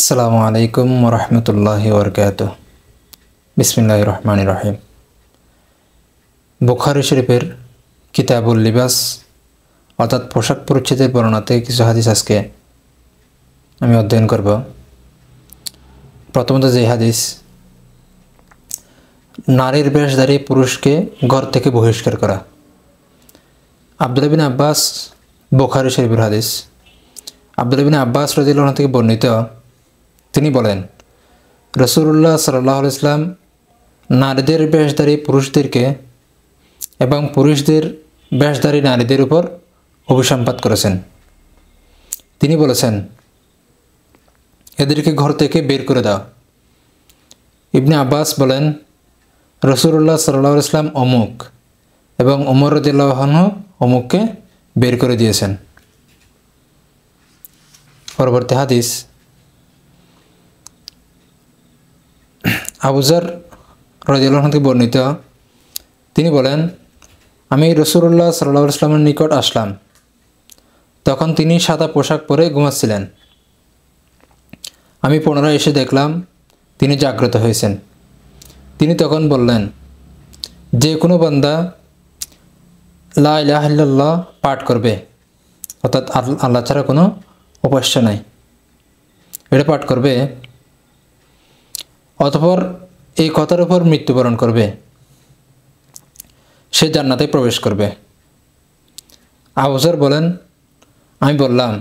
আসসালামু আলাইকুম ওরহমতুল্লাহি ওবরকাতুহ। বিসমিল্লাহির রহমানির রহিম। বুখারী শরীফের কিতাবুল লিবাস অর্থাৎ পোশাক পরিচ্ছেদের বর্ণনাতে কিছু হাদিস আজকে আমি অধ্যয়ন করব। প্রথমত যে হাদিস, নারীর বেশধারী পুরুষকে ঘর থেকে বহিষ্কার করা। আব্দুল্লাহ বিন আব্বাস, বুখারী শরীফের হাদিস, আব্দুল্লাহ বিন আব্বাস রাদিয়াল্লাহু আনহু থেকে বর্ণিত, তিনি বলেন, রাসূলুল্লাহ সাল্লাল্লাহু আলাইহি ওয়াসাল্লাম নারীদের বেশধারী পুরুষদেরকে এবং পুরুষদের বেশধারী নারীদের উপর অভিসম্পাত করেছেন। তিনি বলেছেন, এদেরকে ঘর থেকে বের করে দাও। ইবনে আব্বাস বলেন, রাসূলুল্লাহ সাল্লাল্লাহু আলাইহি ওয়াসাল্লাম অমুক এবং ওমর রাদিয়াল্লাহু আনহু অমুককে বের করে দিয়েছেন। পরবর্তী হাদিস, আবু যর রাদিয়াল্লাহু আনহু থেকে বর্ণিত, তিনি বলেন, আমি রাসূলুল্লাহ সাল্লাল্লাহু আলাইহি ওয়াসাল্লামের নিকট আসলাম। তখন তিনি সাদা পোশাক পরে ঘুমাচ্ছিলেন। আমি পুনরায় এসে দেখলাম তিনি জাগ্রত হয়েছেন। তিনি তখন বললেন, যে কোনো বান্দা লা ইলাহা ইল্লাল্লাহ পাঠ করবে, অর্থাৎ আল্লাহ ছাড়া কোনো উপাস্য নাই, এটা পাঠ করবে, অতঃপর এই কথার উপর মৃত্যুবরণ করবে, সে জান্নাতে প্রবেশ করবে। আবু যর বলেন, আমি বললাম,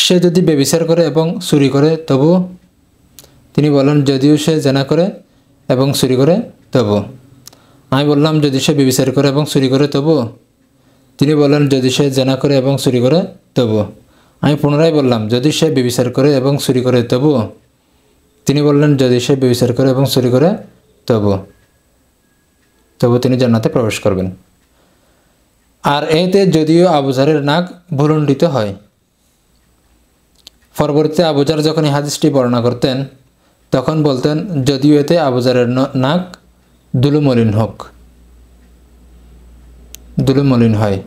সে যদি ব্যভিচার করে এবং চুরি করে তবু? তিনি বলেন, যদিও সে জেনা করে এবং চুরি করে তবু? আমি বললাম, যদি সে ব্যভিচার করে এবং চুরি করে তবু? তিনি বলেন, যদি সে জেনা করে এবং চুরি করে তবু? আমি পুনরায় বললাম, যদি সে ব্যভিচার করে এবং চুরি করে তবু? তিনি বললেন, যদি সে ব্যভিচার করে এবং চুরি করে তবু তিনি জান্নাতে প্রবেশ করবেন। আর এতে যদিও আবু যরের নাক ভুলুণ্ঠিত হয়। পরবর্তীতে আবু যর যখন এই হাদিসটি বর্ণনা করতেন তখন বলতেন, যদিও এতে আবু যরের নাক দুলুমলিন হোক, দুলুমলিন হয়।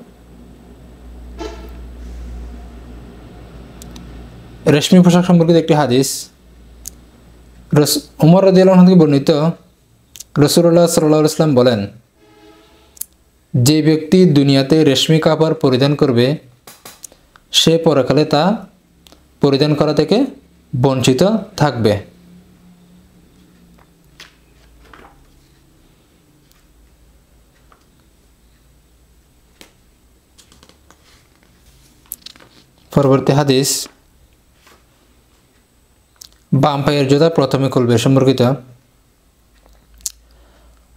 রেশমি পোশাক সম্পর্কিত একটি হাদিস, ওমর রাদিয়াল্লাহু আনহু থেকে বর্ণিত, রাসূলুল্লাহ সাল্লাল্লাহু আলাইহি ওয়াসাল্লাম বলেন, যে ব্যক্তি দুনিয়াতে রেশমি কাপড় পরিধান করবে সে পরকালে তা পরিধান করা থেকে বঞ্চিত থাকবে। পরবর্তী হাদিস, বাম পায়ের জুতা প্রথমে খুলবে সম্পর্কিত।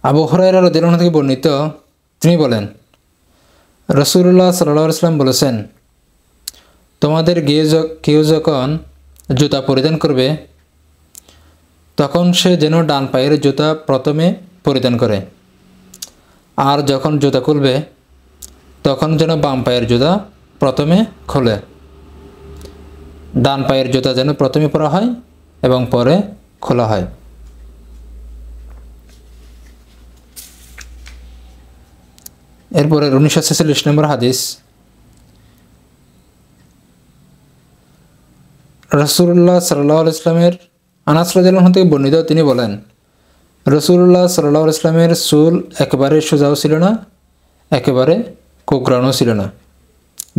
আবু হুরায়রা রাদিয়াল্লাহু আনহু থেকে বর্ণিত, তিনি বলেন, রাসূলুল্লাহ সাল্লাল্লাহু আলাইহি ওয়াসাল্লাম বলেছেন, তোমাদের কেউ যখন জুতা পরিধান করবে তখন সে যেন ডান পায়ের জুতা প্রথমে পরিধান করে, আর যখন জুতা খুলবে তখন যেন বাম পায়ের জুতা প্রথমে খোলে। ডান পায়ের জুতা যেন প্রথমে পরা হয় এবং পরে খোলা হয়। এরপরে 1946 নম্বর হাদিস, রাসূলুল্লাহ সাল্লাল্লাহু আলাইহি ওয়াসাল্লামের আনাস রাদিয়াল্লাহু আনহু থেকে বর্ণিত, তিনি বলেন, রাসূলুল্লাহ সাল্লাল্লাহু আলাইহি ওয়াসাল্লামের চুল একেবারে সোজাও ছিল না, একেবারে কোঁকড়ানো ছিল না,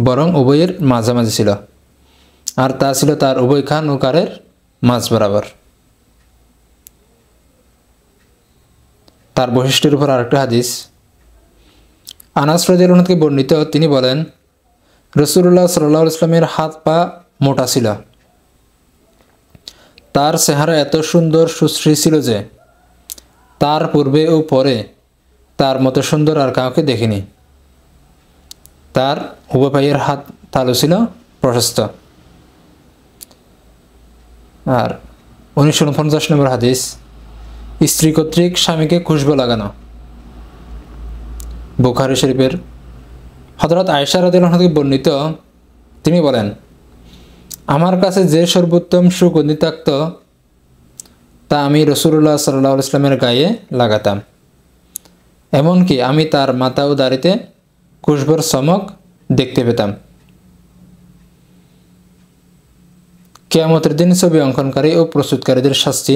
বরং উভয়ের মাঝামাঝি ছিল, আর তা ছিল তার উভয় কান ও কানের মাঝ বরাবর। তার বৈশিষ্ট্যের উপর আরেকটা হাদিস, আনাস রাদিয়াল্লাহু আনহু থেকে বর্ণিত, তিনি বলেন, রাসূলুল্লাহ সাল্লাল্লাহু আলাইহি ওয়াসাল্লামের হাত পা মোটা ছিল, তার চেহারা এত সুন্দর সুশ্রী ছিল যে তার পূর্বে ও পরে তার মতো সুন্দর আর কাউকে দেখিনি। তার উভয় পায়ের হাত তালু ছিল প্রশস্ত। আর 1949 নম্বর হাদিস, স্ত্রী কর্তৃক স্বামীকে খুশবু লাগানো। বুখারী শরীফের হযরত আয়েশা রাদিয়াল্লাহু আনহা থেকে বর্ণিত, তিনি বলেন, আমার কাছে যে সর্বোত্তম সুগন্ধি থাকত তা আমি রাসূলুল্লাহ সাল্লাল্লাহু আলাইহি ওয়াসাল্লামের গায়ে লাগাতাম, এমনকি আমি তার মাথা ও দাড়িতে খুশবুর চমক দেখতে পেতাম। কিয়ামতের দিন ছবি অঙ্কনকারী ও প্রস্তুতকারীদের শাস্তি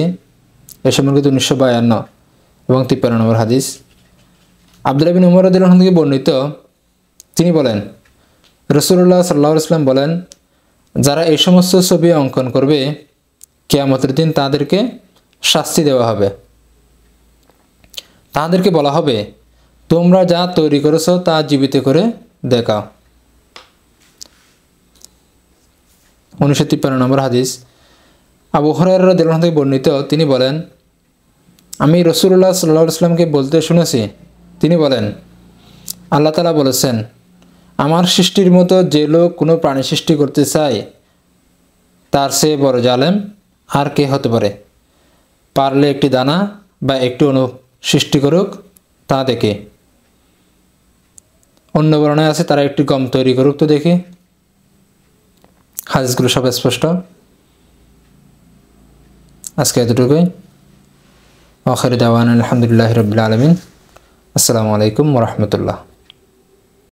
এ সম্পর্কে 1952 এবং 53 নম্বর হাদিস। আব্দুল্লাহ বিন উমর রাদিয়াল্লাহু আনহু থেকে বর্ণিত, তিনি বলেন, রাসূলুল্লাহ সাল্লাল্লাহু আলাইহি ওয়াসাল্লাম বলেন, যারা এই সমস্ত ছবি অঙ্কন করবে কিয়ামতের দিন তাদেরকে শাস্তি দেওয়া হবে। তাদেরকে বলা হবে, তোমরা যা তৈরি করেছ তা জীবিত করে দেখাও। 1953 নম্বর হাদিস। আবু হুরায়রা রাদিয়াল্লাহু আনহু থেকে বর্ণিত, তিনি বলেন, আমি রাসূলুল্লাহ সাল্লাল্লাহু আলাইহি ওয়াসাল্লামকে বলতে শুনেছি, তিনি বলেন, আল্লাহ তাআলা বলেছেন, আমার সৃষ্টির মতো যে লোক কোনো প্রাণী সৃষ্টি করতে চায় তার চেয়ে বড় জালেম আর কে হতে পারে। পারলে একটি দানা বা একটি অণু সৃষ্টি করুক তা দেখে। অন্য বর্ণনায় আছে তারা একটি গম তৈরি করুক তো দেখি। হাদিসগুলো সব স্পষ্ট। আজকে এতটুকুই। আখির দাওয়ানা আলহামদুলিল্লাহি রাব্বিল আলামিন। আসসালামু আলাইকুম ওয়া রাহমাতুল্লাহ।